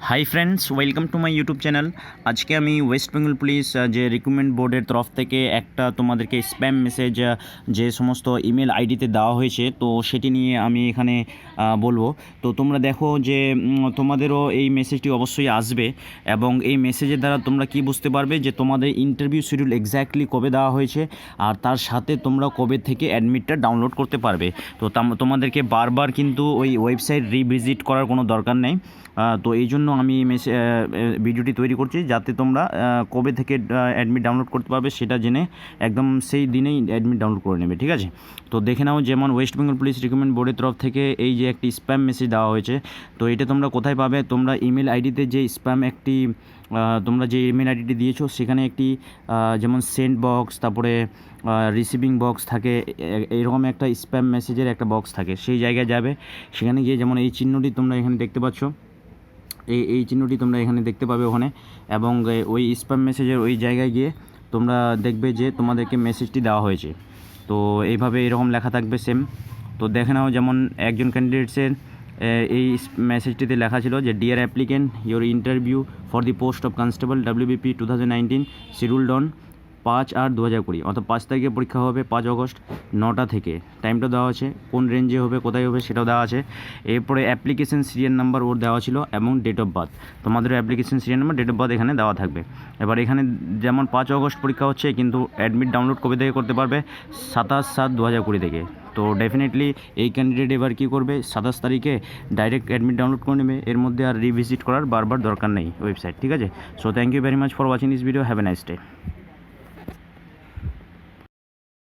Hi friends, welcome to my YouTube channel. আজকে আমি West Bengal police যে রিক্রুটমেন্ট বোর্ডের তরফ থেকে একটা তোমাদেরকে স্প্যাম মেসেজ যে সমস্ত ইমেল আইডিতে দেওয়া হয়েছে, তো সেটি নিয়ে আমি এখানে বলবো। তো তোমরা দেখো যে তোমাদেরও এই মেসেজটি অবশ্যই আসবে, এবং এই মেসেজের দ্বারা তোমরা কি বুঝতে পারবে যে তোমাদের ইন্টারভিউ শিডিউল এক্স্যাক্টলি কবে দেওয়া হয়েছে, আর তার সাথে তোমরা কবে থেকে অ্যাডমিটটা ডাউনলোড করতে পারবে। তো তোমাদেরকে বারবার কিন্তু ওই ওয়েবসাইট রিভিজিট করার কোনো দরকার নেই। তো এই জন্য আমি ভিডিওটি তৈরি করছি, যাতে তোমরা কবে থেকে অ্যাডমিট ডাউনলোড করতে পারবে সেটা জেনে একদম সেই দিনেই অ্যাডমিট ডাউনলোড করে নেবে, ঠিক আছে। তো দেখে নাও, যেমন ওয়েস্ট বেঙ্গল পুলিশ রিক্রুটমেন্ট বোর্ডের তরফ থেকে এই যে একটি স্প্যাম মেসেজ দেওয়া হয়েছে, তো এটা তোমরা কোথায় পাবে? তোমরা ইমেল আইডিতে যে স্প্যাম একটি তোমরা যে ইমেল আইডিটি দিয়েছো সেখানে একটি যেমন সেন্ড বক্স, তারপরে রিসিভিং বক্স থাকে, এরকম একটা স্প্যাম মেসেজের একটা বক্স থাকে, সেই জায়গায় যাবে। সেখানে গিয়ে যেমন এই চিহ্নটি তোমরা এখানে দেখতে পাচ্ছ, এই চিহ্নটি তোমরা এখানে দেখতে পাবে ওখানে, এবং ওই স্প্যাম মেসেজের ওই জায়গায় গিয়ে তোমরা দেখবে যে তোমাদেরকে মেসেজটি দেওয়া হয়েছে। তো এইভাবে এরকম লেখা থাকবে সেম। তো দেখে নাও, যেমন একজন ক্যান্ডিডেটসের এই মেসেজটিতে লেখা ছিল যে dear applicant, your interview for the post of constable WBP 2019 scheduled on 5/8/2020, অর্থাৎ 5 তারিখে পরীক্ষা হবে, 5 আগস্ট 9টা থেকে। টাইমটা দেওয়া আছে, কোন রেঞ্জে হবে, কোথায় হবে সেটাও দেওয়া আছে। এরপরে অ্যাপ্লিকেশন সিরিয়াল নাম্বার ওর দেওয়া ছিল, এবং ডেট অফ বার্থ। তোমাদের application serial number, date of birth এখানে দেওয়া থাকবে। এবার এখানে যেমন 5 আগস্ট পরীক্ষা হচ্ছে, কিন্তু অ্যাডমিট ডাউনলোড কবে থেকে করতে পারবে? 27/7/2020 থেকে। তো ডেফিনেটলি এই ক্যান্ডিডেট এবার কী করবে, 27 তারিখে ডাইরেক্ট অ্যাডমিট ডাউনলোড করে নেবে। এর মধ্যে আর রিভিজিট করার বারবার দরকার নেই ওয়েবসাইট, ঠিক আছে। So thank you very much for watching this video. Have a nice day.